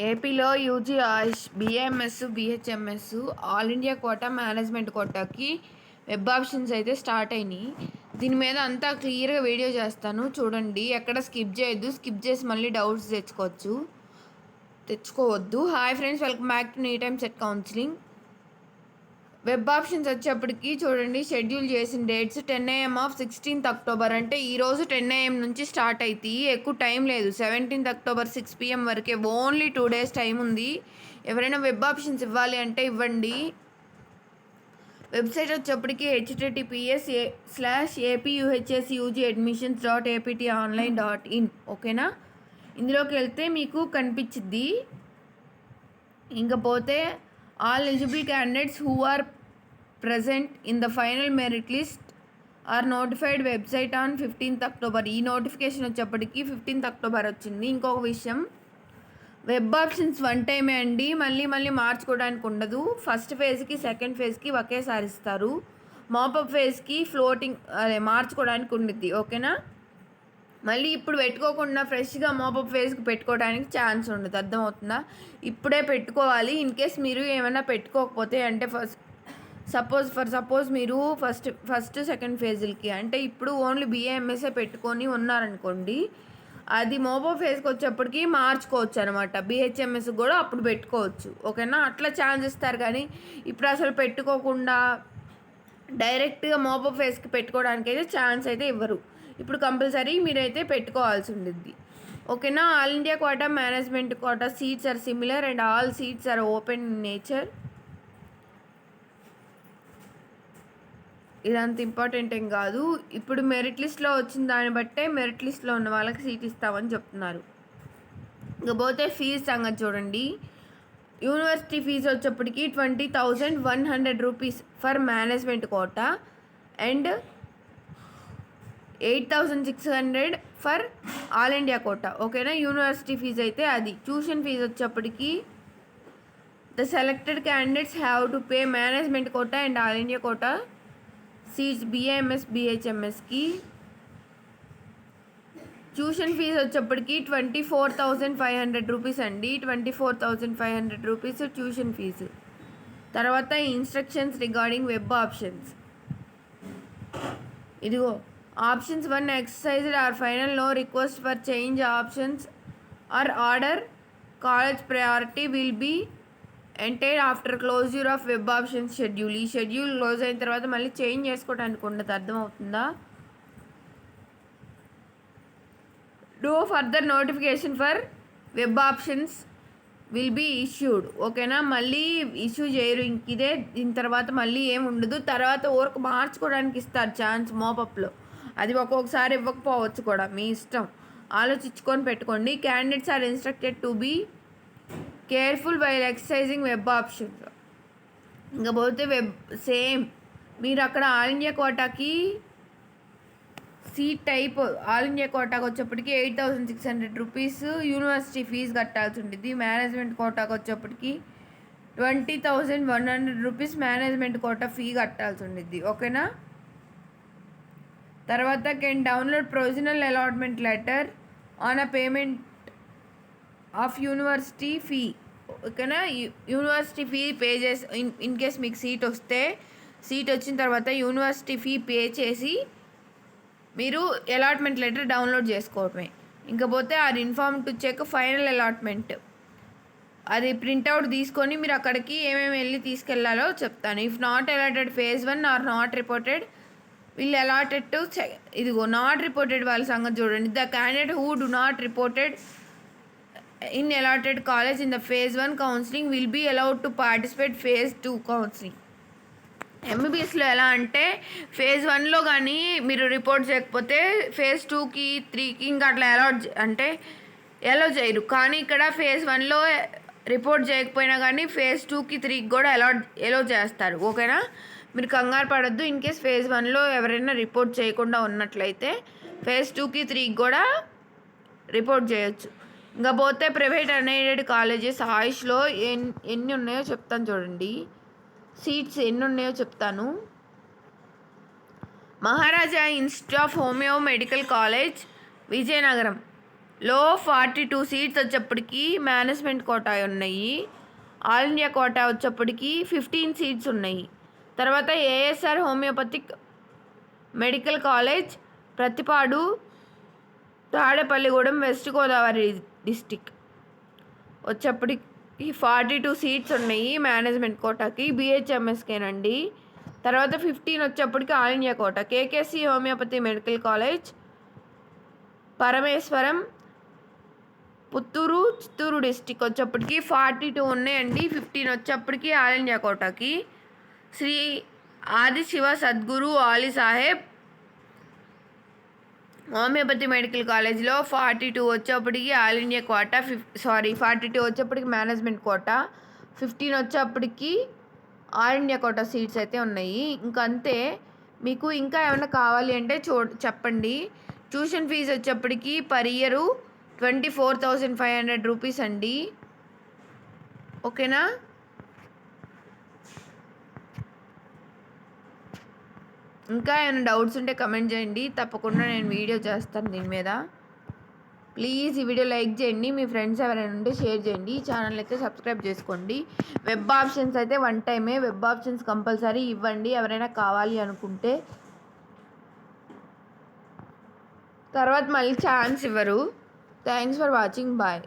ఏపీలో UG BAMS BHMS all India quota management కోటాకి web options అయితే స్టార్ట్ అయినాయి. దీని మీద అంతా క్లియర్గా వీడియో చేస్తాను చూడండి. ఎక్కడ స్కిప్ చేయొద్దు. స్కిప్ చేసి మళ్ళీ డౌట్స్ తెచ్చుకోవద్దు. Hi friends, welcome back to NEET time set counselling. Web options వచ్చేప్పటికి చూడండి, షెడ్యూల్ చేసిన dates 10 AM of 16th October, అంటే ఈరోజు 10 AM నుంచి స్టార్ట్ అవుతాయి. ఎక్కువ టైం లేదు. 17th October 6 PM వరకే, ఓన్లీ 2 days టైం ఉంది. ఎవరైనా వెబ్ ఆప్షన్స్ ఇవ్వాలి అంటే ఇవ్వండి. వెబ్సైట్ వచ్చేప్పటికి https://apuhsugadmissions.aptonline.in. ఓకేనా, ఇందులోకి వెళ్తే మీకు కనిపించిద్ది. ఇంకపోతే all eligible candidates who are present in the final merit list are notified website on 15th October. ఈ నోటిఫికేషన్ వచ్చేప్పటికి 15th October వచ్చింది. ఇంకొక విషయం, వెబ్ ఆప్షన్స్ వన్ టైమే అండి, మళ్ళీ మార్చుకోవడానికి ఉండదు. ఫస్ట్ ఫేజ్కి సెకండ్ ఫేజ్కి ఒకేసారి ఇస్తారు. మాపప్ ఫేజ్కి మార్చుకోవడానికి ఉండిద్ది. ఓకేనా, మళ్ళీ ఇప్పుడు పెట్టుకోకుండా ఫ్రెష్గా మాపప్ ఫేజ్కి పెట్టుకోవడానికి ఛాన్స్ ఉండదు. అర్థమవుతుందా? ఇప్పుడే పెట్టుకోవాలి. ఇన్ కేస్ మీరు ఏమైనా పెట్టుకోకపోతే, అంటే సపోజ్ మీరు ఫస్ట్ సెకండ్ ఫేజ్లకి, అంటే ఇప్పుడు ఓన్లీ బీఏఎంఎస్ఏ పెట్టుకొని ఉన్నారనుకోండి, అది మోపో ఫేజ్కి వచ్చేప్పటికి మార్చుకోవచ్చు అనమాట. బీహెచ్ఎంఎస్ కూడా అప్పుడు పెట్టుకోవచ్చు. ఓకేనా, అట్లా ఛాన్స్ ఇస్తారు. కానీ ఇప్పుడు అసలు పెట్టుకోకుండా డైరెక్ట్గా మోపో ఫేజ్కి పెట్టుకోవడానికి అయితే ఛాన్స్ అయితే ఇవ్వరు. ఇప్పుడు కంపల్సరీ మీరైతే పెట్టుకోవాల్సి ఉంటుంది. ఓకేనా, all India quota management quota seats are similar and all seats are open in nature. ఇదంత ఇంపార్టెంట్ ఏం కాదు. ఇప్పుడు మెరిట్ లిస్ట్లో వచ్చిన దాన్ని బట్టే మెరిట్ లిస్ట్లో ఉన్న వాళ్ళకి సీట్ ఇస్తామని చెప్తున్నారు. ఇకపోతే ఫీజు సంగతి చూడండి. యూనివర్సిటీ ఫీజు వచ్చేప్పటికి 20,100 rupees for management quota and 8,600 for all India quota. ఓకేనా, యూనివర్సిటీ ఫీజు అయితే అది. ట్యూషన్ ఫీజు వచ్చేప్పటికి the selected candidates have to pay management quota and all India quota seats BAMS బీహెచ్ఎంఎస్కి. ట్యూషన్ ఫీజు వచ్చేప్పటికి 24,500 rupees అండి. 24,500 rupees tuition fees. తర్వాత instructions regarding web options. ఇదిగో, options 1 exercised or final, no request for change options or order. College priority will be entered after closure of web options schedule. ఈ schedule close అయిన తర్వాత మళ్ళీ change చేసుకోవడానికి ఉండదు. అర్థమవుతుందా? No further notification for web options will be issued. ఓకేనా, మళ్ళీ issue చేయరు. ఇదే దీని తర్వాత మళ్ళీ ఏమి ఉండదు. తర్వాత ఊరకు మార్చుకోవడానికి ఇస్తారు ఛాన్స్ మోపప్లో. అది ఒక్కొక్కసారి ఇవ్వకపోవచ్చు కూడా, మీ ఇష్టం. ఆలోచించుకొని పెట్టుకోండి. Candidates are instructed to be careful while exercising web options. ఇంకపోతే సేమ్ మీరు అక్కడ ఆల్ ఇండియా కోటాకి సీట్ టైప్ ఆల్ ఇండియా కోటాకి వచ్చేప్పటికి 8,600 రూపీస్ యూనివర్సిటీ ఫీజు కట్టాల్సి ఉంటుంది. మేనేజ్మెంట్ కోటాకి వచ్చేప్పటికి 20,100 రూపీస్ మేనేజ్మెంట్ కోటా ఫీ కట్టాల్సి ఉంటుంది. ఓకేనా, తర్వాత can download provisional allotment letter on a payment of university fee. ఓకేనా, యూనివర్సిటీ ఫీ పే చేసి ఇన్ కేస్ మీకు సీట్ వచ్చిన తర్వాత యూనివర్సిటీ ఫీ పే చేసి మీరు అలాట్మెంట్ లెటర్ డౌన్లోడ్ చేసుకోవడమే. ఇంకపోతే are inform to check final allotment, అది ప్రింట్అవుట్ తీసుకొని మీరు అక్కడికి ఏమేమి వెళ్ళి తీసుకెళ్లాలో చెప్తాను. If not allotted phase 1 or not reported will allotted to ఇదిగో నాట్ రిపోర్టెడ్ వాళ్ళ సంగతి చూడండి. The candidate who do not reported in allotted college in the phase 1 counselling will be allowed to participate phase 2 counselling. ఎంబీబీఎస్లో ఎలా అంటే phase 1లో కానీ మీరు report చేయకపోతే ఫేజ్ 2కి 3కి ఇంకా అట్లా అలో చేయరు. కానీ ఇక్కడ ఫేజ్ 1లో రిపోర్ట్ చేయకపోయినా కానీ ఫేజ్ 2కి 3కి కూడా అలో చేస్తారు. ఓకేనా, మీరు కంగారు పడద్దు. ఇన్ కేస్ ఫేజ్ 1లో ఎవరైనా రిపోర్ట్ చేయకుండా ఉన్నట్లయితే ఫేజ్ 2కి 3కి కూడా రిపోర్ట్ చేయొచ్చు. ఇంకా పోతే ప్రైవేట్ అన్ఎయిడెడ్ కాలేజెస్ ఆయుష్లో ఎన్ని ఉన్నాయో చెప్తాను చూడండి. సీట్స్ ఎన్ని ఉన్నాయో చెప్తాను. Maharaja institute of homeo medical college Vizianagaram, లో 42 సీట్స్ వచ్చేప్పటికి మేనేజ్మెంట్ కోటా ఉన్నాయి. ఆల్ ఇండియా కోటా వచ్చేప్పటికి 15 సీట్స్ ఉన్నాయి. తర్వాత ASR homeopathic medical college Prathipadu Tadepalligudem west Godavari district వచ్చేప్పటికి 42 సీట్స్ ఉన్నాయి మేనేజ్మెంట్ కోటాకి. బిహెచ్ఎంఎస్కేనండి. తర్వాత 15 వచ్చేప్పటికి all India quota. KKC homeopathy medical college Parameswaram Puttur Chittoor district వచ్చేప్పటికి 42 ఉన్నాయండి. 15 వచ్చేప్పటికి ఆల్ ఇండియా కోటాకి. శ్రీ ఆది శివ సద్గురు ఆలీ సాహెబ్ హోమియోపతి మెడికల్ కాలేజ్లో 42 వచ్చేప్పటికి ఆల్ ఇండియా కోటా. 42 వచ్చేప్పటికి మేనేజ్మెంట్ కోటా. 15 వచ్చేప్పటికి ఆల్ ఇండియా కోటా సీట్స్ అయితే ఉన్నాయి. ఇంకంతే. మీకు ఇంకా ఏమైనా కావాలి అంటే చెప్పండి. ట్యూషన్ ఫీజు వచ్చేప్పటికి పర్ ఇయరు 24,500 రూపీస్ అండి. ఓకేనా? ఇంకా ఏమైనా డౌట్స్ ఉంటే కమెంట్ చేయండి. తప్పకుండా నేను వీడియో చేస్తాను దీని మీద. ప్లీజ్ ఈ వీడియో లైక్ చేయండి. మీ ఫ్రెండ్స్ ఎవరైనా ఉంటే షేర్ చేయండి. ఈ ఛానల్ అయితే సబ్స్క్రైబ్ చేసుకోండి. వెబ్ ఆప్షన్స్ అయితే 1 టైమే. వెబ్ ఆప్షన్స్ కంపల్సరీ ఇవ్వండి ఎవరైనా కావాలి అనుకుంటే. తర్వాత మళ్ళీ ఛాన్స్ ఇవ్వరు. Thanks for watching. బాయ్.